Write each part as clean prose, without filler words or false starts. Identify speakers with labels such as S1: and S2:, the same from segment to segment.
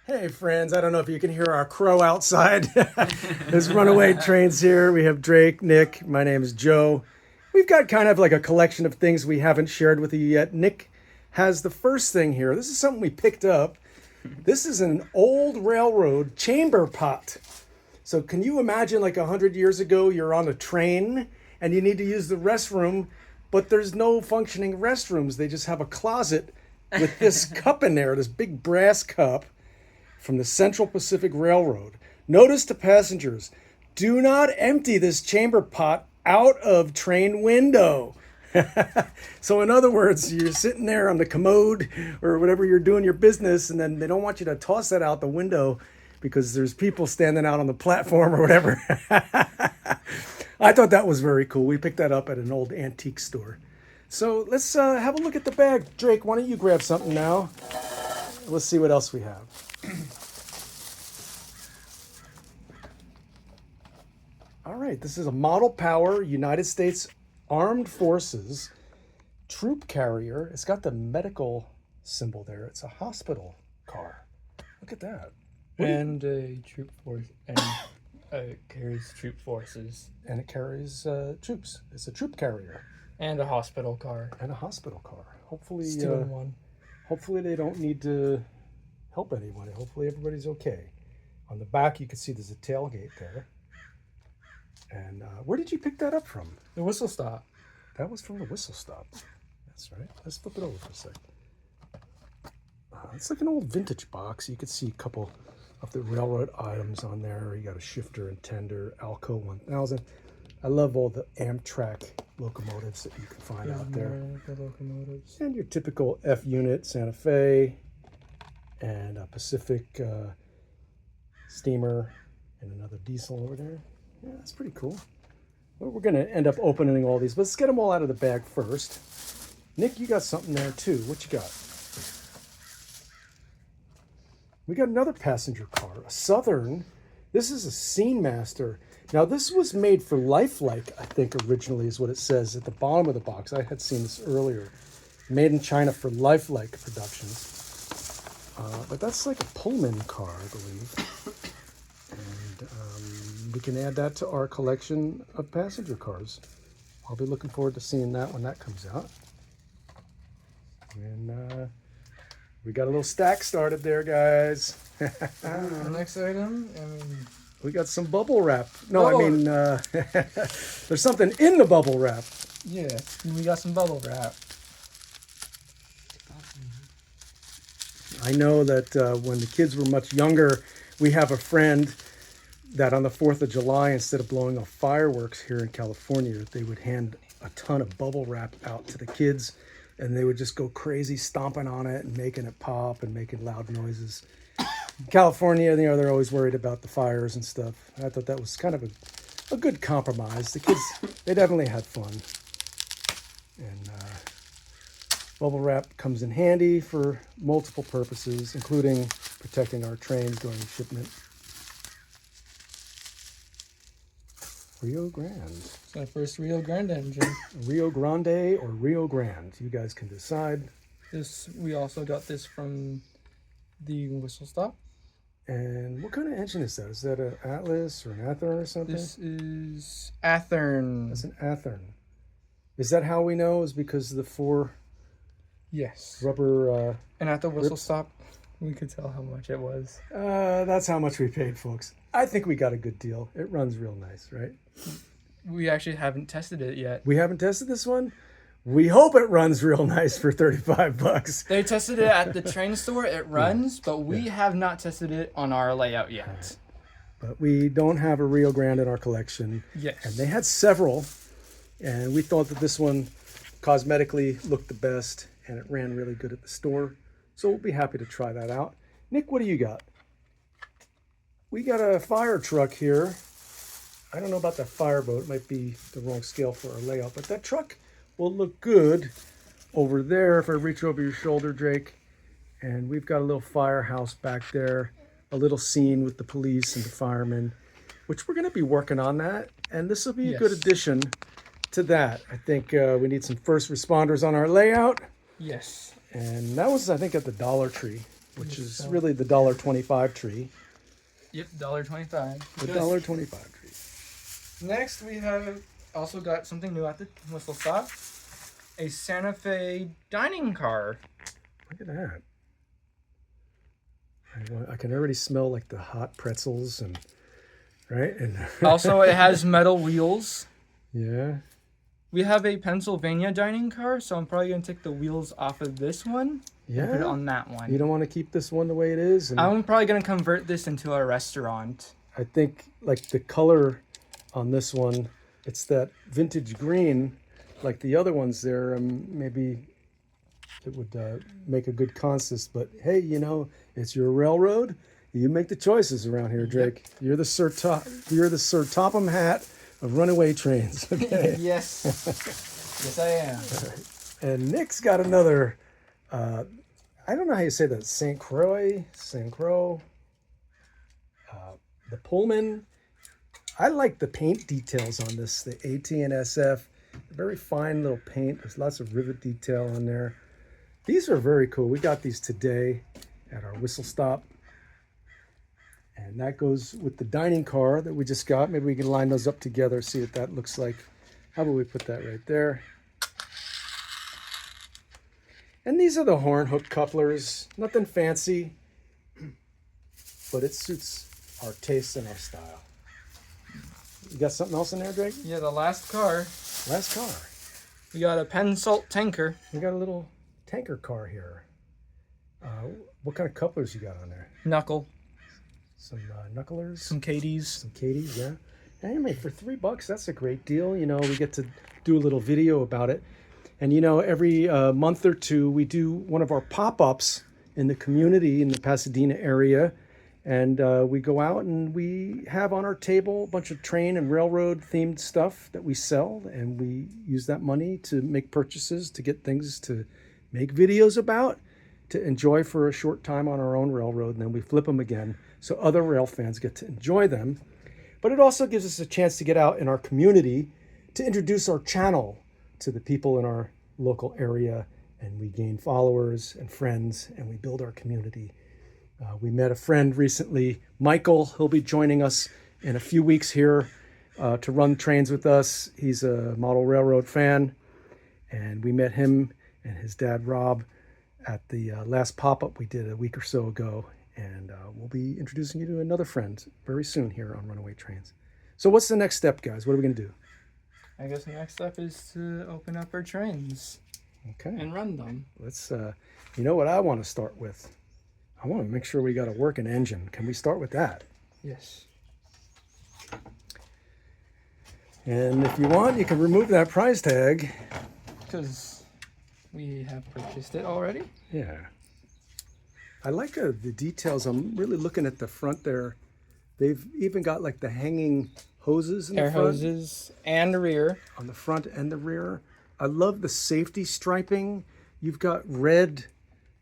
S1: Hey friends, I don't know if you can hear our crow outside. There's Runaway trains here. We have Drake, Nick. My name is Joe. We've got kind of like a collection of things we haven't shared with you yet. Nick has the first thing here. This is something we picked up. This is an old railroad chamber pot. So can you imagine like 100 years ago, you're on a train and you need to use the restroom, but there's no functioning restrooms. They just have a closet with this cup in there, this big brass cup from the Central Pacific Railroad. Notice to passengers, do not empty this chamber pot out of train window. So in other words, you're sitting there on the commode or whatever you're doing your business, and then they don't want you to toss that out the window because there's people standing out on the platform or whatever. I thought that was very cool. We picked that up at an old antique store. So let's have a look at the bag. Drake, why don't you grab something now? Let's see what else we have. All right, this is a Model Power United States Armed Forces troop carrier. It's got the medical symbol there. It's a hospital car. Look at that.
S2: And a troop force, and it carries troop forces.
S1: And it carries troops. It's a troop carrier.
S2: And a hospital car.
S1: And a hospital car. Hopefully,
S2: Still in one.
S1: Hopefully they don't need to help anybody. Hopefully everybody's okay. On the back, you can see there's a tailgate there. And where did you pick that up from?
S2: The whistle stop.
S1: That was from the whistle stop. That's right. Let's flip it over for a sec. It's like an old vintage box. You could see a couple of the railroad items on there. You got a shifter and tender, Alco 1000. I love all the Amtrak locomotives that you can find out there.
S2: The locomotives.
S1: And your typical F unit, Santa Fe, and a Pacific steamer, and another diesel over there. Yeah, that's pretty cool. Well, we're going to end up opening all these, but let's get them all out of the bag first. Nick, you got something there too. What you got? We got another passenger car, a Southern. This is a Scene Master. Now, this was made for Lifelike, I think, originally is what it says at the bottom of the box. I had seen this earlier. Made in China for Lifelike Productions. But that's like a Pullman car, I believe. And we can add that to our collection of passenger cars. I'll be looking forward to seeing that when that comes out. And we got a little stack started there, guys.
S2: The next item,
S1: We got some bubble wrap. No, I mean, there's something in the bubble wrap.
S2: yeah, we got some bubble wrap.
S1: I know that when the kids were much younger, we have a friend that on the 4th of July, instead of blowing off fireworks here in California, they would hand a ton of bubble wrap out to the kids, and they would just go crazy stomping on it and making it pop and making loud noises. California, they're always worried about the fires and stuff. I thought that was kind of a good compromise. The kids, they definitely had fun. And bubble wrap comes in handy for multiple purposes, including protecting our trains during shipment. Rio Grande.
S2: It's my first Rio Grande engine.
S1: Rio Grande or Rio Grande. You guys can decide.
S2: We also got this from the whistle stop.
S1: And what kind of engine is that? Is that an Atlas or an Athearn or something?
S2: This is Athearn.
S1: That's an Athearn. Is that how we know? Is because of the 4
S2: Yes.
S1: rubber...
S2: And at the whistle
S1: rips?
S2: stop, we could tell how much it was.
S1: That's how much we paid, folks. I think we got a good deal. It runs real nice, right?
S2: We actually haven't tested it yet.
S1: We haven't tested this one. We hope it runs real nice for $35.
S2: They tested it at the train store. It runs, but we have not tested it on our layout yet.
S1: But we don't have a Rio Grande in our collection.
S2: Yes.
S1: And they had several. And we thought that this one cosmetically looked the best. And it ran really good at the store. So we'll be happy to try that out. Nick, what do you got? We got a fire truck here. I don't know about that fireboat. It might be the wrong scale for our layout. But that truck will look good over there if I reach over your shoulder, Drake. And we've got a little firehouse back there. A little scene with the police and the firemen, which we're going to be working on that. And this will be a good addition to that. I think we need some first responders on our layout.
S2: Yes.
S1: And that was, I think, at the Dollar Tree. which is
S2: So-
S1: really the $1.25 tree.
S2: Yep, $1.25.
S1: The $1.25 tree.
S2: Next, we have also got something new at the whistle stop. A Santa Fe dining car.
S1: Look at that. I can already smell like the hot pretzels and right and
S2: Also, it has metal wheels.
S1: yeah.
S2: We have a Pennsylvania dining car, so I'm probably going to take the wheels off of this one and put it
S1: Yeah.
S2: on that one.
S1: You don't want to keep this one the way it is. And
S2: I'm probably going to convert this into a restaurant.
S1: I think like the color on this one, it's that vintage green, like the other ones there. Maybe it would make a good consist. But hey, you know, it's your railroad. You make the choices around here, Drake. You're the Sir Topham Hat of Runaway Trains. Okay.
S2: Yes. Yes, I am.
S1: And Nick's got another. I don't know how you say that. St. Croix, the Pullman. I like the paint details on this. The AT and SF, very fine little paint. There's lots of rivet detail on there. These are very cool. We got these today at our whistle stop. And that goes with the dining car that we just got. Maybe we can line those up together, see what that looks like. How about we put that right there? And these are the horn hook couplers. Nothing fancy, but it suits our taste and our style. You got something else in there, Drake?
S2: Yeah, the last car.
S1: Last car.
S2: We got a Penn Salt tanker.
S1: We got a little tanker car here. What kind of couplers you got on there?
S2: Knuckle.
S1: Some knucklers?
S2: Some Katie's.
S1: Some Katie's, yeah. Anyway, for $3, that's a great deal. You know, we get to do a little video about it. And, you know, every month or two, we do one of our pop-ups in the community in the Pasadena area. And we go out and we have on our table a bunch of train and railroad themed stuff that we sell. And we use that money to make purchases, to get things to make videos about, to enjoy for a short time on our own railroad. And then we flip them again so other rail fans get to enjoy them. But it also gives us a chance to get out in our community to introduce our channel to the people in our local area, and we gain followers and friends, and we build our community. We met a friend recently, Michael. He'll be joining us in a few weeks here to run trains with us. He's a model railroad fan, and we met him and his dad, Rob, at the last pop-up we did a week or so ago. And we'll be introducing you to another friend very soon here on Runaway Trains. So what's the next step, guys? What are we going to do?
S2: I guess the next step is to open up our trains
S1: Okay.
S2: and run them.
S1: Let's, you know what I want to start with? I want to make sure we got a working engine. Can we start with that?
S2: Yes.
S1: And if you want, you can remove that price tag.
S2: Because we have purchased it already.
S1: Yeah. I like the details. I'm really looking at the front there. They've even got like the hanging hoses in
S2: Air
S1: the front.
S2: hoses and rear.
S1: On the front and the rear. I love the safety striping. You've got red,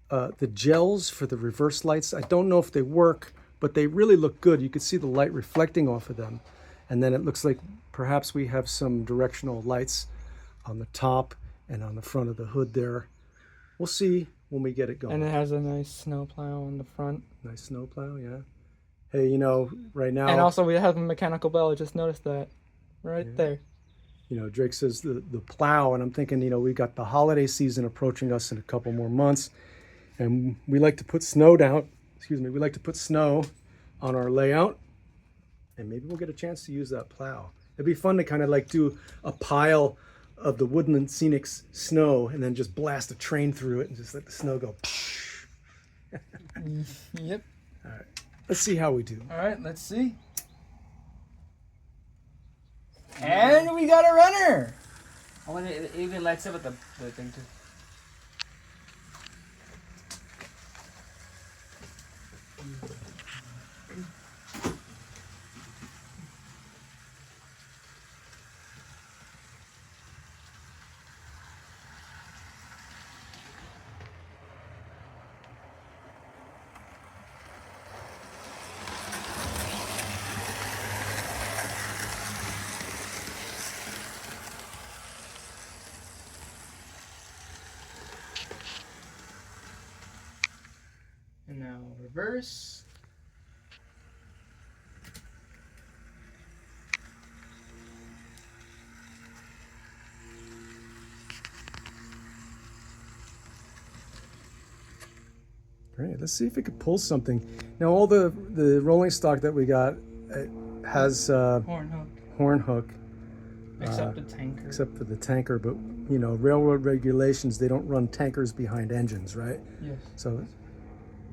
S1: the gels for the reverse lights. I don't know if they work, but they really look good. You can see the light reflecting off of them. And then it looks like perhaps we have some directional lights on the top and on the front of the hood there. We'll see when we get it going.
S2: And it has a nice snow plow on the front.
S1: Nice snow plow, yeah. Hey, you know, right now...
S2: And also we have a mechanical bell. I just noticed that. Right there.
S1: You know, Drake says the plow, and I'm thinking, you know, we got the holiday season approaching us in a couple more months, and we like to put snow down, we like to put snow on our layout, and maybe we'll get a chance to use that plow. It'd be fun to kind of like do a pile of the Woodland Scenics snow and then just blast a train through it and just let the snow go.
S2: Yep.
S1: All right, let's see how we do.
S2: All right, let's see. And we got a runner.
S3: I want it even lights up with the thing too.
S2: And now reverse.
S1: Great. Let's see if we could pull something. Now, all the rolling stock that we got has horn hook,
S2: Except the tanker.
S1: except for the tanker. But you know, railroad regulations, they don't run tankers behind engines, right?
S2: Yes.
S1: So,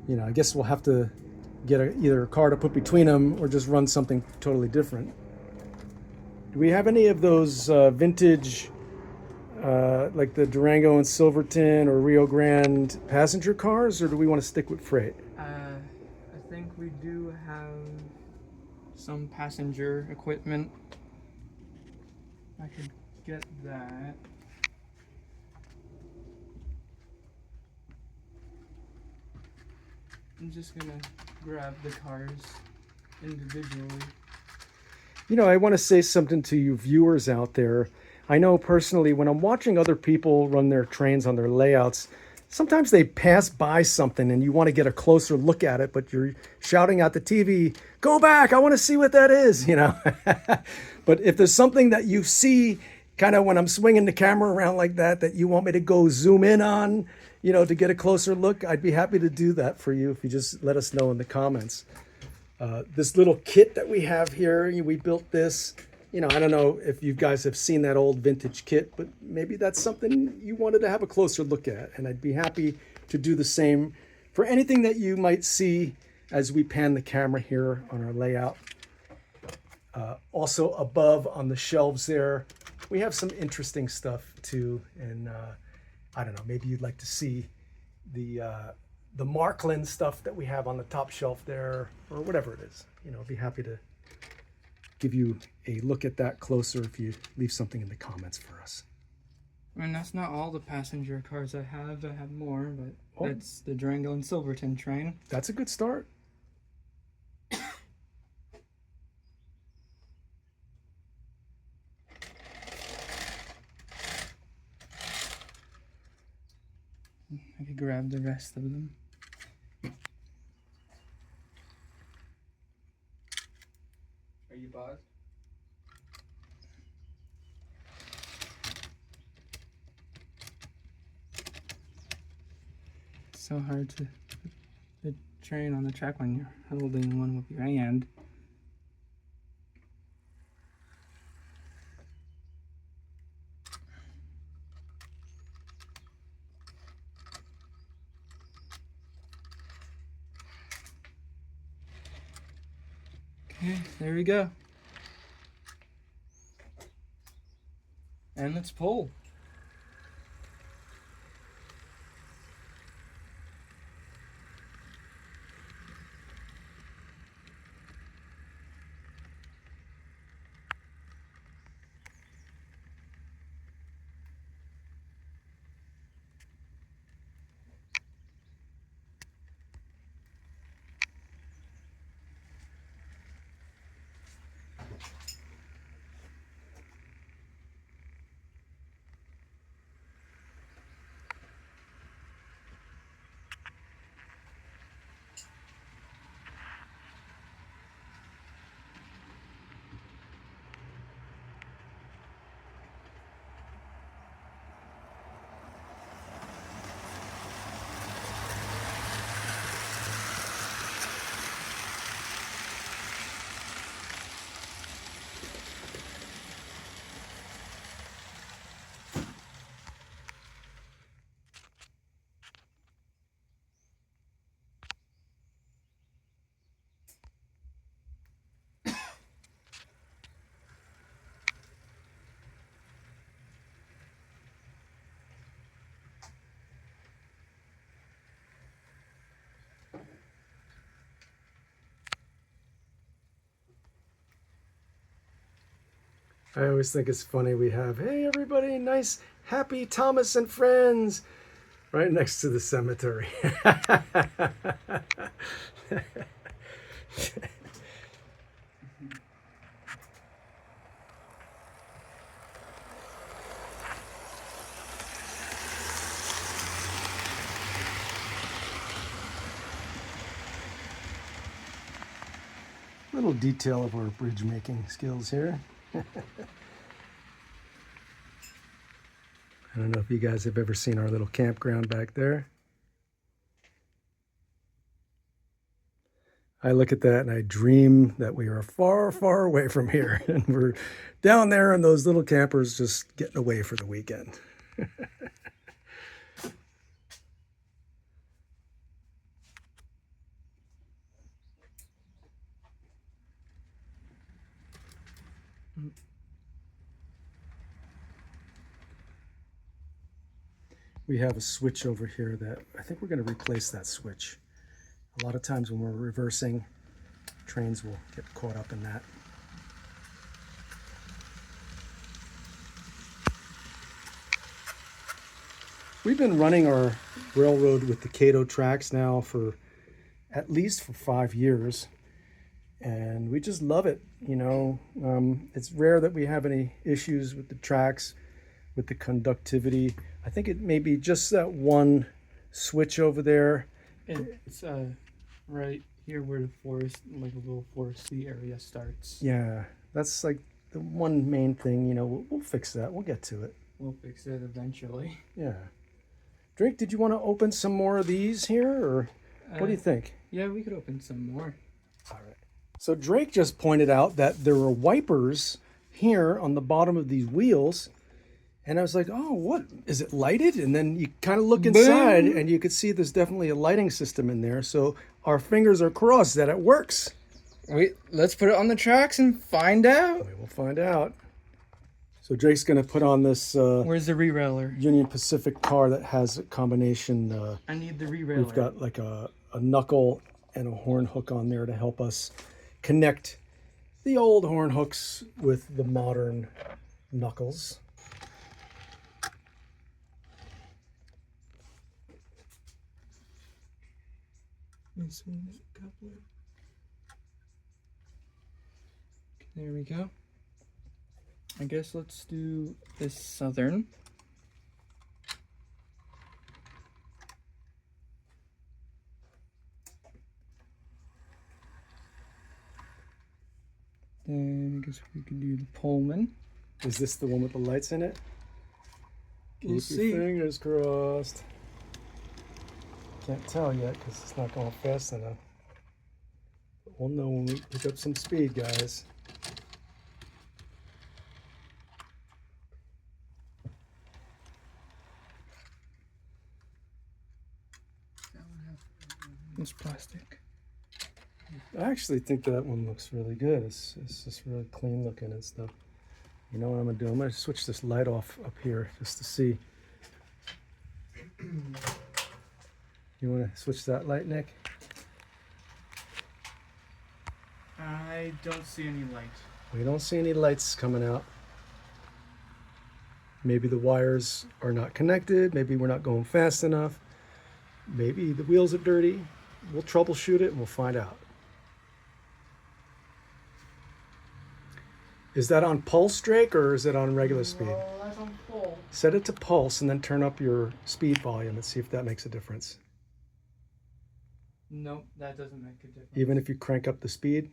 S1: you know, I guess we'll have to get either a car to put between them or just run something totally different. Do we have any of those vintage, like the Durango and Silverton or Rio Grande passenger cars, or do we want to stick with freight?
S2: I think we do have some passenger equipment. I could get that. I'm just gonna grab the cars individually.
S1: You know, I want to say something to you viewers out there. I know personally when I'm watching other people run their trains on their layouts, sometimes they pass by something and you want to get a closer look at it, but you're shouting at the TV, "Go back, I want to see what that is," you know. But if there's something that you see kind of when I'm swinging the camera around like that, that you want me to go zoom in on, you know, to get a closer look, I'd be happy to do that for you if you just let us know in the comments. This little kit that we have here, we built this. You know, I don't know if you guys have seen that old vintage kit, but maybe that's something you wanted to have a closer look at. And I'd be happy to do the same for anything that you might see as we pan the camera here on our layout. Also above on the shelves there, we have some interesting stuff too. And I don't know, maybe you'd like to see the Markland stuff that we have on the top shelf there, or whatever it is. You know, I'd be happy to give you a look at that closer if you leave something in the comments for us.
S2: I mean, that's not all the passenger cars I have. I have more, but that's the Durango and Silverton train.
S1: That's a good start.
S2: I could grab the rest of them. Are you paused? It's so hard to put the train on the track when you're holding one with your hand. Okay, there we go. And let's pull.
S1: I always think it's funny we have, "Hey everybody, nice, happy Thomas and friends," right next to the cemetery. Little detail of our bridge making skills here. I don't know if you guys have ever seen our little campground back there. I look at that and I dream that we are far, far away from here. And we're down there in those little campers just getting away for the weekend. We have a switch over here that I think we're going to replace that switch. A lot of times when we're reversing, trains will get caught up in that. We've been running our railroad with the Cato tracks now for at least 5 years, and we just love it. You know, it's rare that we have any issues with the tracks, with the conductivity. I think it may be just that one switch over there.
S2: It's right here where the forest, like a little foresty area starts.
S1: Yeah, that's like the one main thing. You know, we'll fix that. We'll get to it.
S2: We'll fix it eventually.
S1: Yeah. Drake, did you want to open some more of these here, or what do you think?
S2: Yeah, we could open some more.
S1: All right. So Drake just pointed out that there are wipers here on the bottom of these wheels. And I was like, oh, what? Is it lighted? And then you kind of look inside and you could see there's definitely a lighting system in there. So our fingers are crossed that it works.
S2: Wait, let's put it on the tracks and find out.
S1: We'll find out. So Drake's going to put on this
S2: Where's the re-railer?
S1: Union Pacific car that has a combination.
S2: I need the re-railer.
S1: We've got like a knuckle and a horn hook on there to help us connect the old horn hooks with the modern knuckles.
S2: There we go. I guess let's do this southern. Then I guess we could do the Pullman.
S1: Is this the one with the lights in it?
S2: We'll
S1: Keep
S2: see.
S1: your fingers crossed. Can't tell yet because it's not going fast enough. But we'll know when we pick up some speed, guys.
S2: It's plastic.
S1: I actually think that one looks really good. It's just really clean looking and stuff. You know what I'm gonna do? I'm gonna switch this light off up here just to see. You wanna switch that light, Nick?
S2: I don't see any light.
S1: We don't see any lights coming out. Maybe the wires are not connected. Maybe we're not going fast enough. Maybe the wheels are dirty. We'll troubleshoot it and we'll find out. Is that on pulse, Drake, or is it on regular speed?
S2: Well, that's on full.
S1: Set it to pulse and then turn up your speed volume and see if that makes a difference.
S2: Nope, that doesn't make a difference.
S1: Even if you crank up the speed?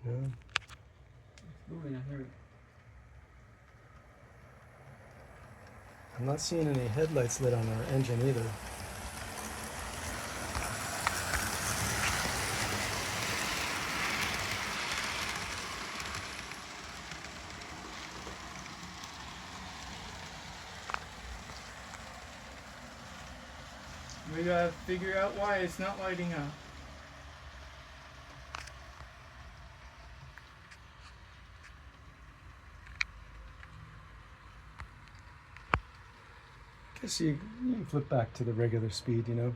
S1: No.
S2: It's moving, I heard it.
S1: I'm not seeing any headlights lit on our engine either.
S2: We gotta figure out why it's not lighting up.
S1: Guess you can flip back to the regular speed, you know.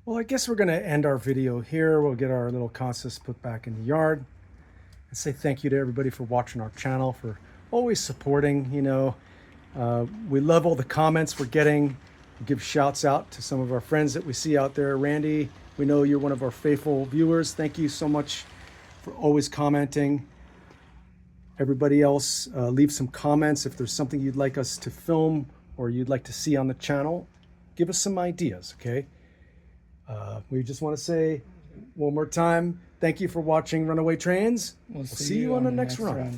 S1: Well, I guess we're going to end our video here. We'll get our little consist put back in the yard. And say thank you to everybody for watching our channel, for always supporting, you know. We love all the comments we're getting. We give shouts out to some of our friends that we see out there. Randy, we know you're one of our faithful viewers. Thank you so much for always commenting. Everybody else, leave some comments if there's something you'd like us to film or you'd like to see on the channel. Give us some ideas, okay? We just want to say one more time, thank you for watching Runaway Trains.
S2: We'll
S1: See you on the next run.